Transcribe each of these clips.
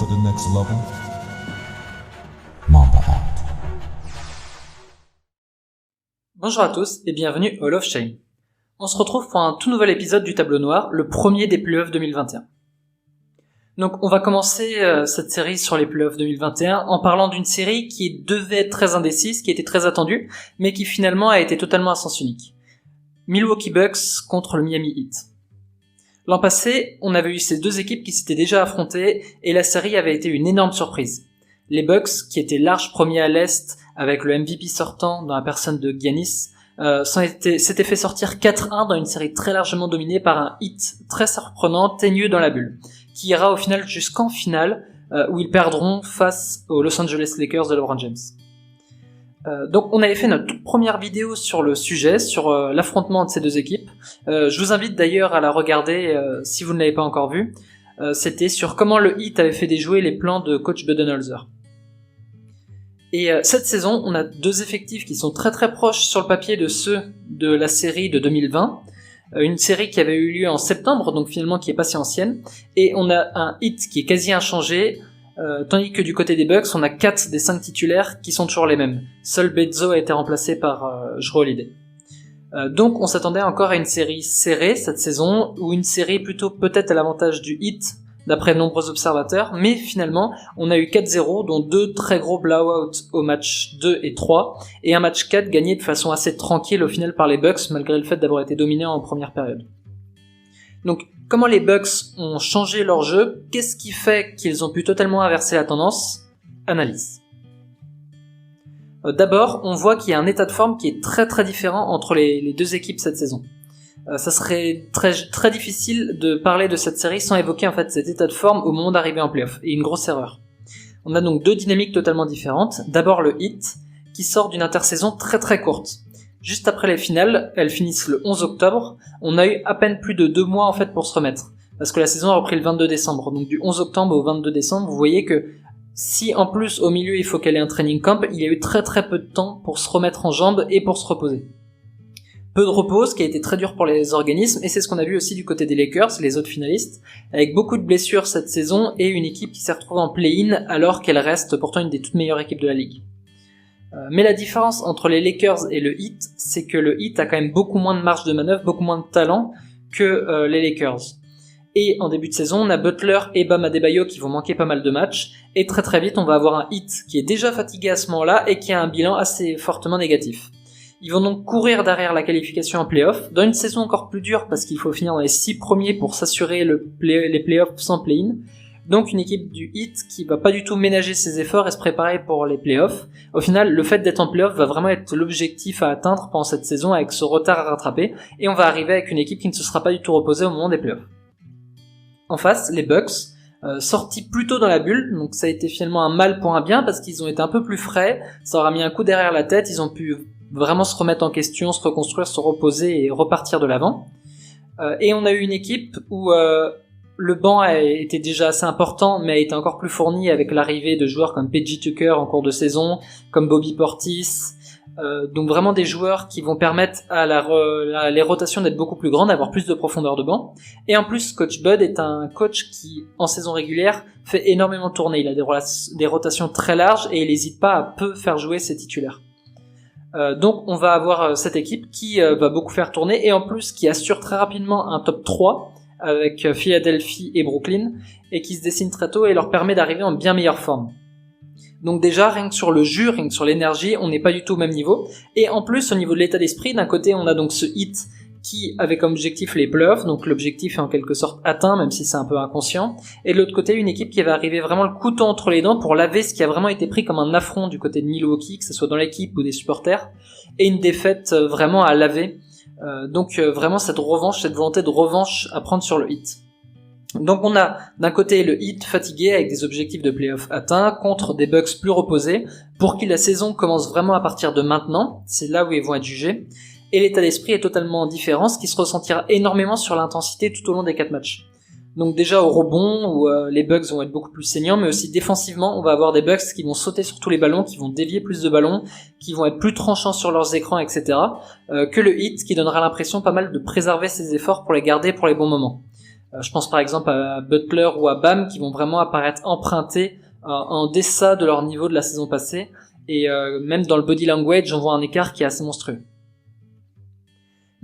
for the next level? Mamba out. Bonjour à tous et bienvenue au Hall of Shame. On se retrouve pour un tout nouvel épisode du Tableau Noir, le premier des playoffs 2021. Donc on va commencer cette série sur les playoffs 2021 en parlant d'une série qui devait être très indécise, qui était très attendue, mais qui finalement a été totalement à sens unique. Milwaukee Bucks contre le Miami Heat. L'an passé, on avait eu ces deux équipes qui s'étaient déjà affrontées et la série avait été une énorme surprise. Les Bucks, qui étaient larges premiers à l'Est avec le MVP sortant dans la personne de Giannis, s'étaient fait sortir 4-1 dans une série très largement dominée par un Heat très surprenant, teigneux dans la bulle, qui ira au final jusqu'en finale où ils perdront face aux Los Angeles Lakers de LeBron James. Donc on avait fait notre toute première vidéo sur le sujet, sur l'affrontement de ces deux équipes. Je vous invite d'ailleurs à la regarder si vous ne l'avez pas encore vue. C'était sur comment le Heat avait fait déjouer les plans de coach Budenholzer. Et cette saison, on a deux effectifs qui sont très très proches sur le papier de ceux de la série de 2020. Une série qui avait eu lieu en septembre, donc finalement qui est pas si ancienne. Et on a un Heat qui est quasi inchangé, tandis que du côté des Bucks, on a 4 des 5 titulaires qui sont toujours les mêmes. Seul Bledsoe a été remplacé par Jrue Holiday. Donc on s'attendait encore à une série serrée cette saison, ou une série plutôt peut-être à l'avantage du Heat, d'après de nombreux observateurs, mais finalement on a eu 4-0, dont 2 très gros blowouts au match 2 et 3, et un match 4 gagné de façon assez tranquille au final par les Bucks, malgré le fait d'avoir été dominés en première période. Donc comment les Bucks ont changé leur jeu? Qu'est-ce qui fait qu'ils ont pu totalement inverser la tendance? Analyse. D'abord, on voit qu'il y a un état de forme qui est très très différent entre les deux équipes cette saison. Ça serait très très difficile de parler de cette série sans évoquer en fait cet état de forme au moment d'arriver en play-off, et une grosse erreur. On a donc deux dynamiques totalement différentes. D'abord le Heat, qui sort d'une intersaison très très courte. Juste après les finales, elles finissent le 11 octobre, on a eu à peine plus de 2 mois en fait pour se remettre, parce que la saison a repris le 22 décembre, donc du 11 octobre au 22 décembre, vous voyez que si en plus au milieu il faut qu'elle ait un training camp, il y a eu très très peu de temps pour se remettre en jambes et pour se reposer. Peu de repos, ce qui a été très dur pour les organismes, et c'est ce qu'on a vu aussi du côté des Lakers, les autres finalistes, avec beaucoup de blessures cette saison et une équipe qui s'est retrouvée en play-in alors qu'elle reste pourtant une des toutes meilleures équipes de la ligue. Mais la différence entre les Lakers et le Heat, c'est que le Heat a quand même beaucoup moins de marge de manœuvre, beaucoup moins de talent que les Lakers. Et en début de saison, on a Butler et Bam Adebayo qui vont manquer pas mal de matchs, et très très vite on va avoir un Heat qui est déjà fatigué à ce moment-là et qui a un bilan assez fortement négatif. Ils vont donc courir derrière la qualification en play-off, dans une saison encore plus dure parce qu'il faut finir dans les 6 premiers pour s'assurer les play-offs sans play-in. Donc une équipe du Heat qui va pas du tout ménager ses efforts et se préparer pour les play-offs. Au final, le fait d'être en play-off va vraiment être l'objectif à atteindre pendant cette saison avec ce retard à rattraper, et on va arriver avec une équipe qui ne se sera pas du tout reposée au moment des play-offs. En face, les Bucks, sortis plus tôt dans la bulle, donc ça a été finalement un mal pour un bien parce qu'ils ont été un peu plus frais, ça leur a mis un coup derrière la tête, ils ont pu vraiment se remettre en question, se reconstruire, se reposer et repartir de l'avant. Et on a eu une équipe où le banc a été déjà assez important, mais a été encore plus fourni avec l'arrivée de joueurs comme PJ Tucker en cours de saison, comme Bobby Portis, donc vraiment des joueurs qui vont permettre à les rotations d'être beaucoup plus grandes, d'avoir plus de profondeur de banc. Et en plus, Coach Bud est un coach qui, en saison régulière, fait énormément tourner. Il a des rotations très larges et il n'hésite pas à peu faire jouer ses titulaires. Donc on va avoir cette équipe qui va beaucoup faire tourner, et en plus qui assure très rapidement un top 3 avec Philadelphie et Brooklyn, et qui se dessine très tôt et leur permet d'arriver en bien meilleure forme. Donc déjà, rien que sur le jus, rien que sur l'énergie, on n'est pas du tout au même niveau. Et en plus, au niveau de l'état d'esprit, d'un côté, on a donc ce Heat qui avait comme objectif les playoffs, donc l'objectif est en quelque sorte atteint, même si c'est un peu inconscient. Et de l'autre côté, une équipe qui va arriver vraiment le couteau entre les dents pour laver ce qui a vraiment été pris comme un affront du côté de Milwaukee, que ce soit dans l'équipe ou des supporters, et une défaite vraiment à laver. Donc vraiment cette revanche, cette volonté de revanche à prendre sur le Heat. Donc on a d'un côté le Heat fatigué avec des objectifs de play-off atteints contre des Bucks plus reposés pour qui la saison commence vraiment à partir de maintenant, c'est là où ils vont être jugés, et l'état d'esprit est totalement différent, ce qui se ressentira énormément sur l'intensité tout au long des 4 matchs. Donc déjà au rebond, où les Bucks vont être beaucoup plus saignants, mais aussi défensivement, on va avoir des Bucks qui vont sauter sur tous les ballons, qui vont dévier plus de ballons, qui vont être plus tranchants sur leurs écrans, etc. Que le Heat, qui donnera l'impression pas mal de préserver ses efforts pour les garder pour les bons moments. Je pense par exemple à Butler ou à Bam qui vont vraiment apparaître empruntés en deçà de leur niveau de la saison passée. Et même dans le body language, on voit un écart qui est assez monstrueux.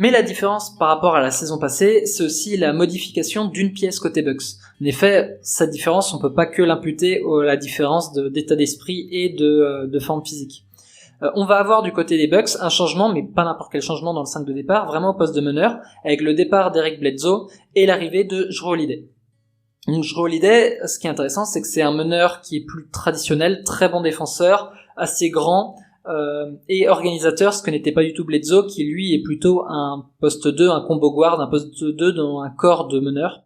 Mais la différence par rapport à la saison passée, c'est aussi la modification d'une pièce côté Bucks. En effet, cette différence, on peut pas que l'imputer à la différence d'état d'esprit et de forme physique. On va avoir du côté des Bucks un changement, mais pas n'importe quel changement dans le 5 de départ, vraiment au poste de meneur, avec le départ d'Eric Bledsoe et l'arrivée de Jrue Holiday. Donc Jrue Holiday, ce qui est intéressant, c'est que c'est un meneur qui est plus traditionnel, très bon défenseur, assez grand, et organisateur, ce que n'était pas du tout Bledsoe, qui lui est plutôt un poste 2, un combo guard, un poste 2 dans un corps de meneur.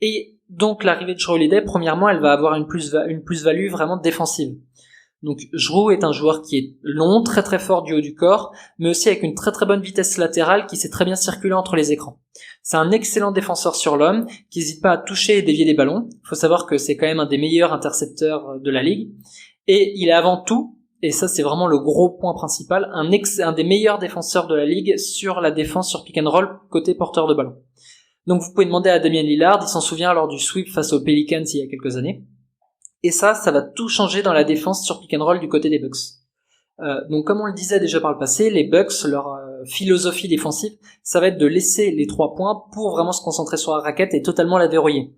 Et donc l'arrivée de Jrue Holiday, premièrement, elle va avoir une plus-value vraiment défensive. Donc Jrue est un joueur qui est long, très très fort du haut du corps, mais aussi avec une très très bonne vitesse latérale qui sait très bien circuler entre les écrans. C'est un excellent défenseur sur l'homme, qui n'hésite pas à toucher et dévier les ballons. Il faut savoir que c'est quand même un des meilleurs intercepteurs de la ligue. Et il est avant tout, et ça c'est vraiment le gros point principal, un des meilleurs défenseurs de la ligue sur la défense sur pick and roll côté porteur de ballon. Donc vous pouvez demander à Damian Lillard, il s'en souvient lors du sweep face aux Pelicans il y a quelques années. Et ça va tout changer dans la défense sur pick and roll du côté des Bucks. Donc comme on le disait déjà par le passé, les Bucks, leur philosophie défensive, ça va être de laisser les 3 points pour vraiment se concentrer sur la raquette et totalement la verrouiller.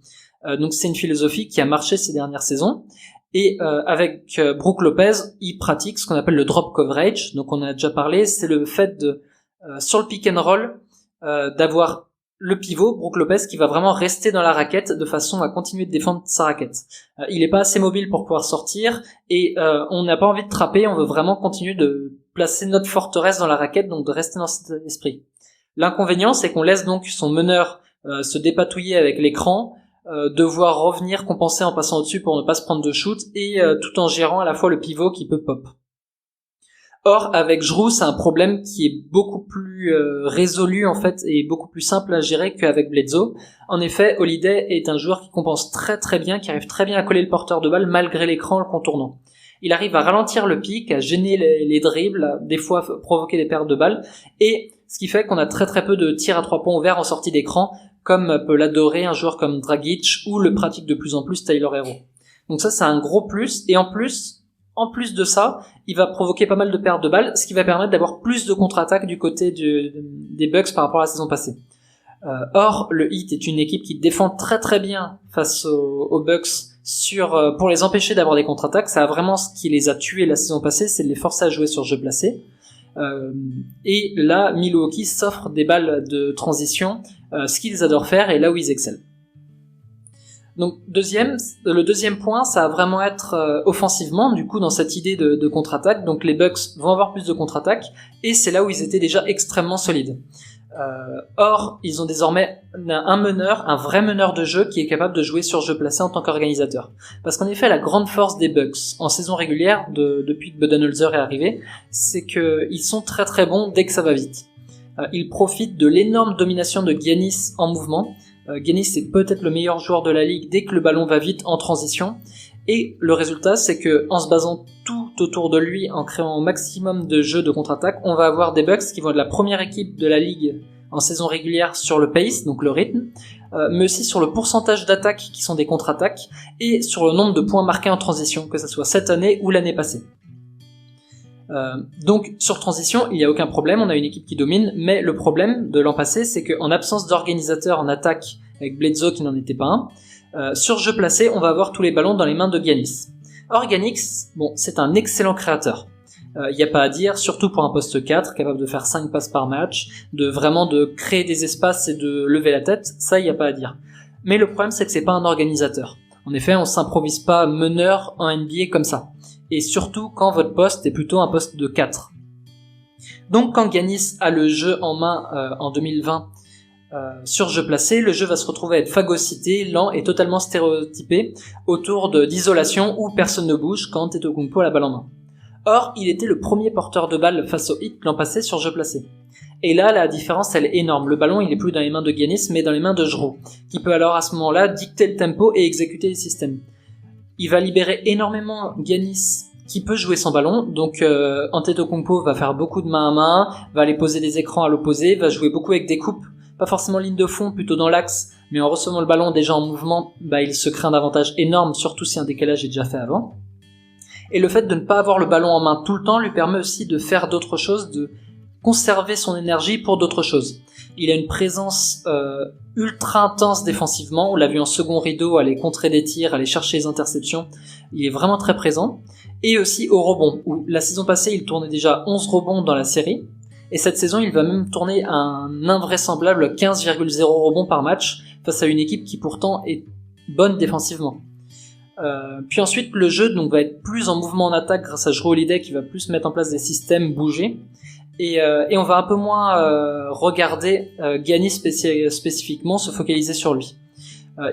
Donc c'est une philosophie qui a marché ces dernières saisons. Et avec Brook Lopez, il pratique ce qu'on appelle le drop coverage. Donc on en a déjà parlé, c'est le fait de sur le pick and roll d'avoir le pivot, Brook Lopez, qui va vraiment rester dans la raquette de façon à continuer de défendre sa raquette. Il est pas assez mobile pour pouvoir sortir et on n'a pas envie de trapper, on veut vraiment continuer de placer notre forteresse dans la raquette, donc de rester dans cet esprit. L'inconvénient, c'est qu'on laisse donc son meneur se dépatouiller avec l'écran, devoir revenir compenser en passant au-dessus pour ne pas se prendre de shoot et tout en gérant à la fois le pivot qui peut pop. Or, avec Jrue, c'est un problème qui est beaucoup plus résolu en fait et beaucoup plus simple à gérer qu'avec Bledsoe. En effet, Holiday est un joueur qui compense très très bien, qui arrive très bien à coller le porteur de balle malgré l'écran en le contournant. Il arrive à ralentir le pic, à gêner les dribbles, à des fois provoquer des pertes de balles, et ce qui fait qu'on a très très peu de tirs à 3 points ouverts en sortie d'écran, comme peut l'adorer un joueur comme Dragic ou le pratique de plus en plus Tyler Herro. Donc ça c'est un gros plus, et en plus de ça, il va provoquer pas mal de pertes de balles, ce qui va permettre d'avoir plus de contre-attaques du côté des Bucks par rapport à la saison passée. Or, le Heat est une équipe qui défend très très bien face aux Bucks pour les empêcher d'avoir des contre-attaques. Ça a vraiment ce qui les a tués la saison passée, c'est de les forcer à jouer sur jeu placé. Et là, Milwaukee s'offre des balles de transition, ce qu'ils adorent faire et là où ils excellent. Donc le deuxième point, ça va vraiment être offensivement, du coup dans cette idée de contre-attaque. Donc les Bucks vont avoir plus de contre-attaque et c'est là où ils étaient déjà extrêmement solides. Or, ils ont désormais un meneur, un vrai meneur de jeu qui est capable de jouer sur jeu placé en tant qu'organisateur. Parce qu'en effet, la grande force des Bucks en saison régulière, depuis que Budenholzer est arrivé, c'est qu'ils sont très très bons dès que ça va vite. Ils profitent de l'énorme domination de Giannis en mouvement. Giannis est peut-être le meilleur joueur de la ligue dès que le ballon va vite en transition. Et le résultat, c'est que en se basant tout autour de lui, en créant un maximum de jeux de contre-attaque, on va avoir des Bucks qui vont être la première équipe de la ligue en saison régulière sur le pace, donc le rythme, mais aussi sur le pourcentage d'attaques qui sont des contre-attaques, et sur le nombre de points marqués en transition, que ce soit cette année ou l'année passée. Donc sur transition, il n'y a aucun problème, on a une équipe qui domine, mais le problème de l'an passé, c'est qu'en absence d'organisateur en attaque, avec Bledsoe qui n'en était pas un, sur jeu placé, on va avoir tous les ballons dans les mains de Giannis. Or Giannis, bon, c'est un excellent créateur. Il n'y a pas à dire, surtout pour un poste 4, capable de faire 5 passes par match, de créer des espaces et de lever la tête, ça il n'y a pas à dire. Mais le problème c'est que c'est pas un organisateur. En effet, on s'improvise pas meneur en NBA comme ça. Et surtout quand votre poste est plutôt un poste de 4. Donc quand Giannis a le jeu en main en 2020, sur jeu placé, le jeu va se retrouver à être phagocyté, lent et totalement stéréotypé autour d'isolation où personne ne bouge quand Antetokounmpo a la balle en main. Or, il était le premier porteur de balle face au Heat l'an passé sur jeu placé. Et là, la différence, elle est énorme. Le ballon, il est plus dans les mains de Giannis, mais dans les mains de Jrue, qui peut alors à ce moment-là dicter le tempo et exécuter les systèmes. Il va libérer énormément Giannis, qui peut jouer sans ballon, donc Antetokounmpo va faire beaucoup de main à main, va aller poser des écrans à l'opposé, va jouer beaucoup avec des coupes, pas forcément ligne de fond, plutôt dans l'axe, mais en recevant le ballon déjà en mouvement, il se crée un avantage énorme, surtout si un décalage est déjà fait avant. Et le fait de ne pas avoir le ballon en main tout le temps lui permet aussi de faire d'autres choses, de conserver son énergie pour d'autres choses. Il a une présence ultra intense défensivement, on l'a vu en second rideau, aller contrer des tirs, aller chercher les interceptions, il est vraiment très présent. Et aussi au rebond, où la saison passée il tournait déjà 11 rebonds dans la série, et cette saison il va même tourner un invraisemblable 15,0 rebonds par match, face à une équipe qui pourtant est bonne défensivement. Puis ensuite le jeu donc va être plus en mouvement en attaque grâce à Jrue Holiday qui va plus mettre en place des systèmes, bouger, et on va un peu moins regarder Giannis spécifiquement, se focaliser sur lui.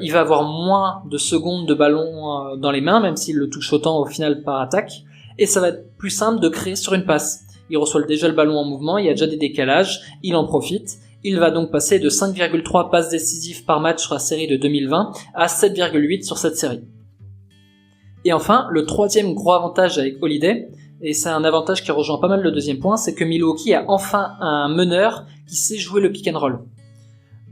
Il va avoir moins de secondes de ballon dans les mains, même s'il le touche autant au final par attaque, et ça va être plus simple de créer sur une passe. Il reçoit déjà le ballon en mouvement, il y a déjà des décalages, il en profite. Il va donc passer de 5,3 passes décisives par match sur la série de 2020 à 7,8 sur cette série. Et enfin, le troisième gros avantage avec Holiday, et c'est un avantage qui rejoint pas mal le deuxième point, c'est que Milwaukee a enfin un meneur qui sait jouer le pick and roll.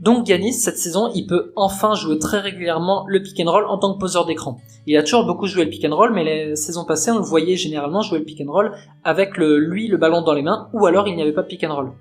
Donc Giannis, cette saison, il peut enfin jouer très régulièrement le pick and roll en tant que poseur d'écran. Il a toujours beaucoup joué le pick and roll, mais les saisons passées, on le voyait généralement jouer le pick and roll avec le ballon dans les mains, ou alors il n'y avait pas de pick and roll.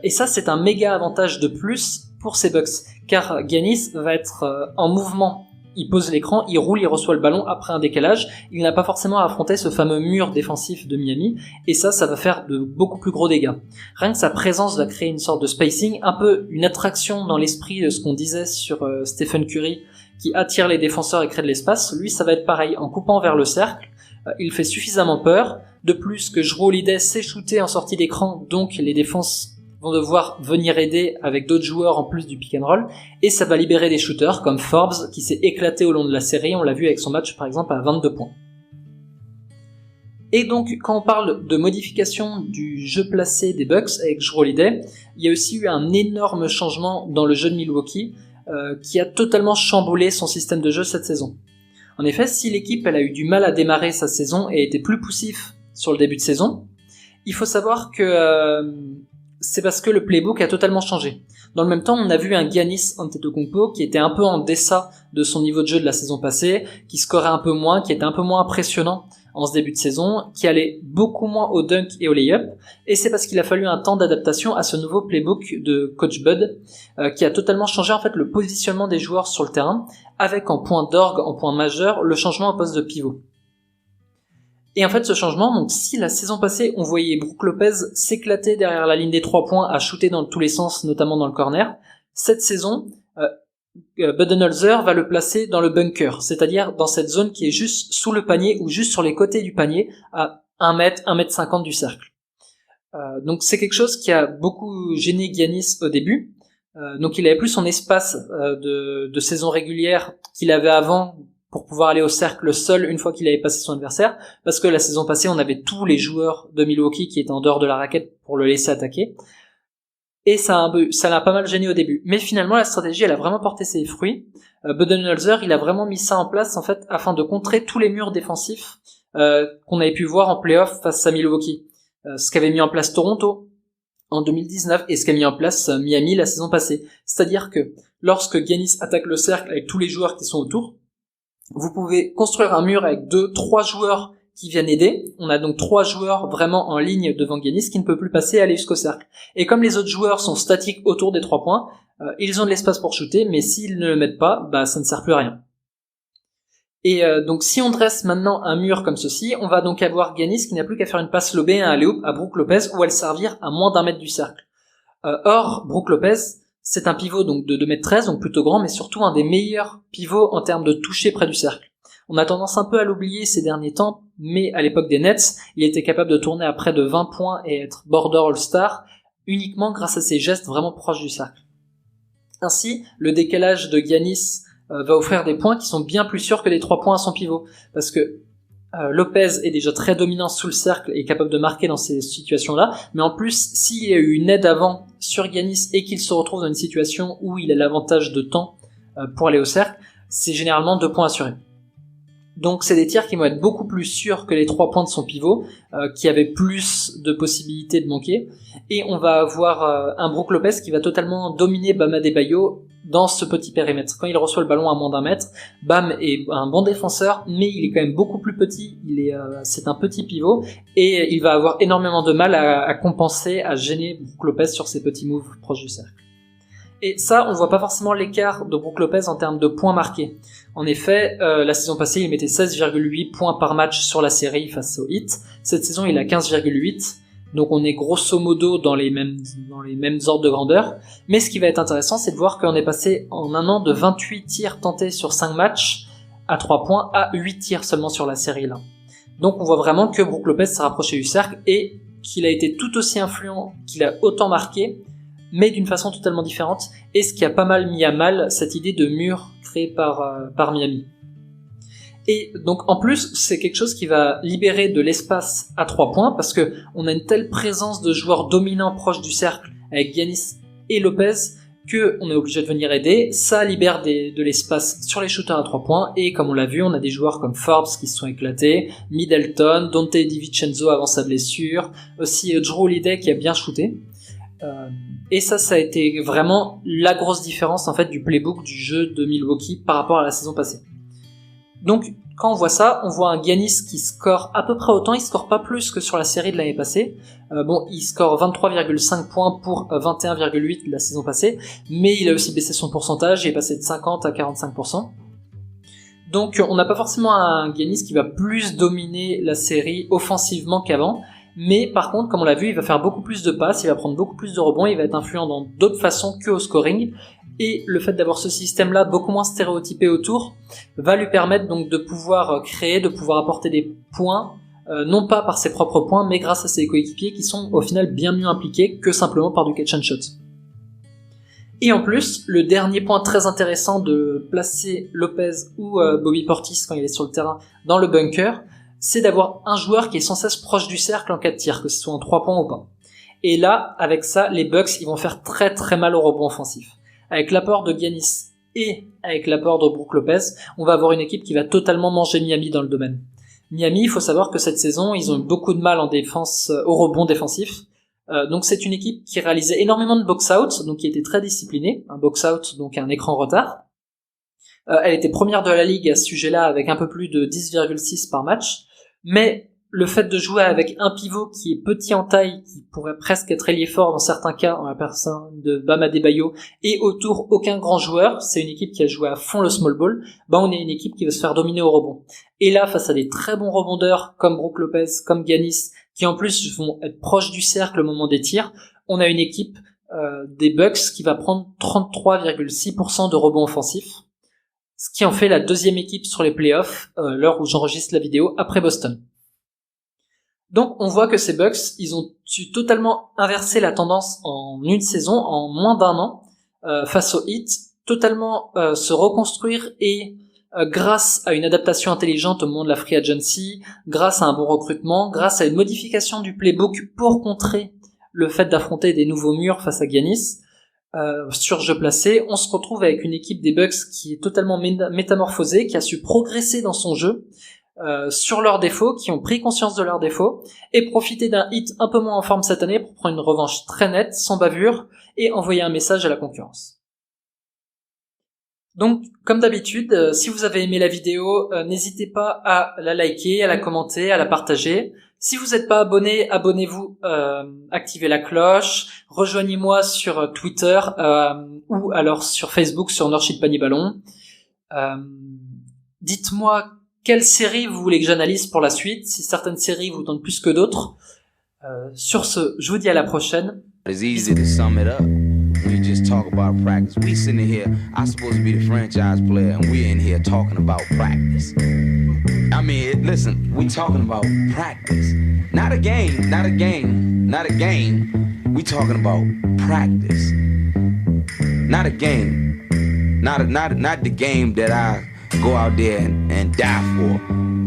Et ça, c'est un méga avantage de plus pour ces Bucks, car Giannis va être en mouvement. Il pose l'écran, il roule, il reçoit le ballon après un décalage. Il n'a pas forcément à affronter ce fameux mur défensif de Miami, et ça va faire de beaucoup plus gros dégâts. Rien que sa présence va créer une sorte de spacing, un peu une attraction dans l'esprit de ce qu'on disait sur Stephen Curry, qui attire les défenseurs et crée de l'espace. Lui, ça va être pareil, en coupant vers le cercle, il fait suffisamment peur. De plus que Jrue Holiday sait shooter en sortie d'écran, donc les défenses vont devoir venir aider avec d'autres joueurs en plus du pick and roll, et ça va libérer des shooters comme Forbes qui s'est éclaté au long de la série, on l'a vu avec son match par exemple à 22 points. Et donc quand on parle de modification du jeu placé des Bucks avec Jrue Holiday, il y a aussi eu un énorme changement dans le jeu de Milwaukee qui a totalement chamboulé son système de jeu cette saison. En effet, si l'équipe elle a eu du mal à démarrer sa saison et était plus poussif sur le début de saison, il faut savoir que c'est parce que le playbook a totalement changé. Dans le même temps, on a vu un Giannis Antetokounmpo qui était un peu en deçà de son niveau de jeu de la saison passée, qui scorait un peu moins, qui était un peu moins impressionnant en ce début de saison, qui allait beaucoup moins au dunk et au lay-up, et c'est parce qu'il a fallu un temps d'adaptation à ce nouveau playbook de Coach Bud, qui a totalement changé en fait le positionnement des joueurs sur le terrain, avec en point d'orgue, en point majeur, le changement au poste de pivot. Et en fait, ce changement, donc si la saison passée, on voyait Brook Lopez s'éclater derrière la ligne des 3 points, à shooter dans tous les sens, notamment dans le corner, cette saison, Budenholzer va le placer dans le bunker, c'est-à-dire dans cette zone qui est juste sous le panier ou juste sur les côtés du panier, à 1 mètre, 1 mètre 50 du cercle. Donc c'est quelque chose qui a beaucoup gêné Giannis au début. Donc il avait plus son espace de saison régulière qu'il avait avant, pour pouvoir aller au cercle seul une fois qu'il avait passé son adversaire, parce que la saison passée, on avait tous les joueurs de Milwaukee qui étaient en dehors de la raquette pour le laisser attaquer. Et ça l'a pas mal gêné au début. Mais finalement, la stratégie, elle a vraiment porté ses fruits. Budenholzer, il a vraiment mis ça en place, en fait, afin de contrer tous les murs défensifs qu'on avait pu voir en play-off face à Milwaukee. Ce qu'avait mis en place Toronto en 2019 et ce qu'a mis en place Miami la saison passée. C'est-à-dire que lorsque Giannis attaque le cercle avec tous les joueurs qui sont autour, vous pouvez construire un mur avec 2-3 joueurs qui viennent aider. On a donc 3 joueurs vraiment en ligne devant Giannis qui ne peut plus passer et aller jusqu'au cercle. Et comme les autres joueurs sont statiques autour des 3 points, ils ont de l'espace pour shooter, mais s'ils ne le mettent pas, ça ne sert plus à rien. Et donc si on dresse maintenant un mur comme ceci, on va donc avoir Giannis qui n'a plus qu'à faire une passe lobée, un alley-oop à Brook Lopez ou à le servir à moins d'1 mètre du cercle. Or, Brook Lopez, c'est un pivot donc de 2m13, donc plutôt grand, mais surtout un des meilleurs pivots en termes de toucher près du cercle. On a tendance un peu à l'oublier ces derniers temps, mais à l'époque des Nets, il était capable de tourner à près de 20 points et être border all-star uniquement grâce à ses gestes vraiment proches du cercle. Ainsi, le décalage de Giannis va offrir des points qui sont bien plus sûrs que les 3 points à son pivot, parce que Lopez est déjà très dominant sous le cercle et capable de marquer dans ces situations-là, mais en plus, s'il y a eu une aide avant sur Giannis et qu'il se retrouve dans une situation où il a l'avantage de temps pour aller au cercle, c'est généralement 2 points assurés. Donc c'est des tirs qui vont être beaucoup plus sûrs que les 3 points de son pivot, qui avait plus de possibilités de manquer. Et on va avoir un Brook Lopez qui va totalement dominer Bam Adebayo dans ce petit périmètre. Quand il reçoit le ballon à moins d'1 mètre, Bam est un bon défenseur, mais il est quand même beaucoup plus petit. C'est un petit pivot, et il va avoir énormément de mal à compenser, à gêner Brook Lopez sur ses petits moves proches du cercle. Et ça, on voit pas forcément l'écart de Brook Lopez en termes de points marqués. En effet, la saison passée, il mettait 16,8 points par match sur la série face au Heat. Cette saison, il a 15,8. Donc on est grosso modo dans les mêmes ordres de grandeur. Mais ce qui va être intéressant, c'est de voir qu'on est passé en un an de 28 tirs tentés sur 5 matchs à 3 points à 8 tirs seulement sur la série là. Donc on voit vraiment que Brook Lopez s'est rapproché du cercle et qu'il a été tout aussi influent, qu'il a autant marqué, mais d'une façon totalement différente, et ce qui a pas mal mis à mal cette idée de mur créée par Miami. Et donc en plus, c'est quelque chose qui va libérer de l'espace à 3 points, parce que on a une telle présence de joueurs dominants proches du cercle, avec Giannis et Lopez, que on est obligé de venir aider. Ça libère de l'espace sur les shooters à 3 points, et comme on l'a vu, on a des joueurs comme Forbes qui se sont éclatés, Middleton, Dante DiVincenzo avant sa blessure, aussi Drew Holiday qui a bien shooté. Et ça a été vraiment la grosse différence en fait du playbook du jeu de Milwaukee par rapport à la saison passée. Donc quand on voit ça, on voit un Giannis qui score à peu près autant, il score pas plus que sur la série de l'année passée. Il score 23,5 points pour 21,8 de la saison passée, mais il a aussi baissé son pourcentage, il est passé de 50 à 45%. Donc on n'a pas forcément un Giannis qui va plus dominer la série offensivement qu'avant, mais par contre, comme on l'a vu, il va faire beaucoup plus de passes, il va prendre beaucoup plus de rebonds, il va être influent dans d'autres façons que au scoring, et le fait d'avoir ce système-là beaucoup moins stéréotypé autour va lui permettre donc de pouvoir créer, de pouvoir apporter des points, non pas par ses propres points, mais grâce à ses coéquipiers qui sont au final bien mieux impliqués que simplement par du catch and shot. Et en plus, le dernier point très intéressant de placer Lopez ou Bobby Portis quand il est sur le terrain dans le bunker, c'est d'avoir un joueur qui est sans cesse proche du cercle en cas de tir, que ce soit en 3 points ou pas. Et là, avec ça, les Bucks, ils vont faire très très mal au rebond offensif. Avec l'apport de Giannis et avec l'apport de Brook Lopez, on va avoir une équipe qui va totalement manger Miami dans le domaine. Miami, il faut savoir que cette saison, ils ont eu beaucoup de mal en défense, au rebond défensif. Donc c'est une équipe qui réalisait énormément de box-out, donc qui était très disciplinée. Un box-out, donc un écran retard. Elle était première de la ligue à ce sujet-là avec un peu plus de 10,6 par match. Mais le fait de jouer avec un pivot qui est petit en taille, qui pourrait presque être ailier fort dans certains cas, en la personne de Bam Adebayo, et autour aucun grand joueur, c'est une équipe qui a joué à fond le small ball, on est une équipe qui va se faire dominer au rebond. Et là, face à des très bons rebondeurs comme Brook Lopez, comme Giannis, qui en plus vont être proches du cercle au moment des tirs, on a une équipe des Bucks qui va prendre 33,6% de rebonds offensifs, ce qui en fait la deuxième équipe sur les playoffs, l'heure où j'enregistre la vidéo, après Boston. Donc on voit que ces Bucks, ils ont su totalement inverser la tendance en une saison, en moins d'un an, face au Heat, totalement se reconstruire et grâce à une adaptation intelligente au moment de la free agency, grâce à un bon recrutement, grâce à une modification du playbook pour contrer le fait d'affronter des nouveaux murs face à Giannis, sur jeu placé, on se retrouve avec une équipe des Bucks qui est totalement métamorphosée, qui a su progresser dans son jeu, sur leurs défauts, qui ont pris conscience de leurs défauts, et profiter d'un Heat un peu moins en forme cette année pour prendre une revanche très nette, sans bavure, et envoyer un message à la concurrence. Donc, comme d'habitude, si vous avez aimé la vidéo, n'hésitez pas à la liker, à la commenter, à la partager. Si vous n'êtes pas abonné, abonnez-vous, activez la cloche, rejoignez-moi sur Twitter ou alors sur Facebook sur Norshid Panier Ballon. Dites-moi quelle série vous voulez que j'analyse pour la suite, si certaines séries vous tentent plus que d'autres. Sur ce, je vous dis à la prochaine. We just talk about practice. We sitting here, I'm supposed to be the franchise player, and we in here talking about practice. I mean, listen, we talking about practice. Not a game, not a game, not a game. We talking about practice. Not a game. Not the game that I go out there and die for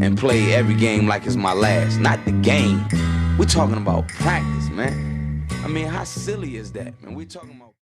and play every game like it's my last. Not the game. We talking about practice, man. I mean, how silly is that, man? We talking about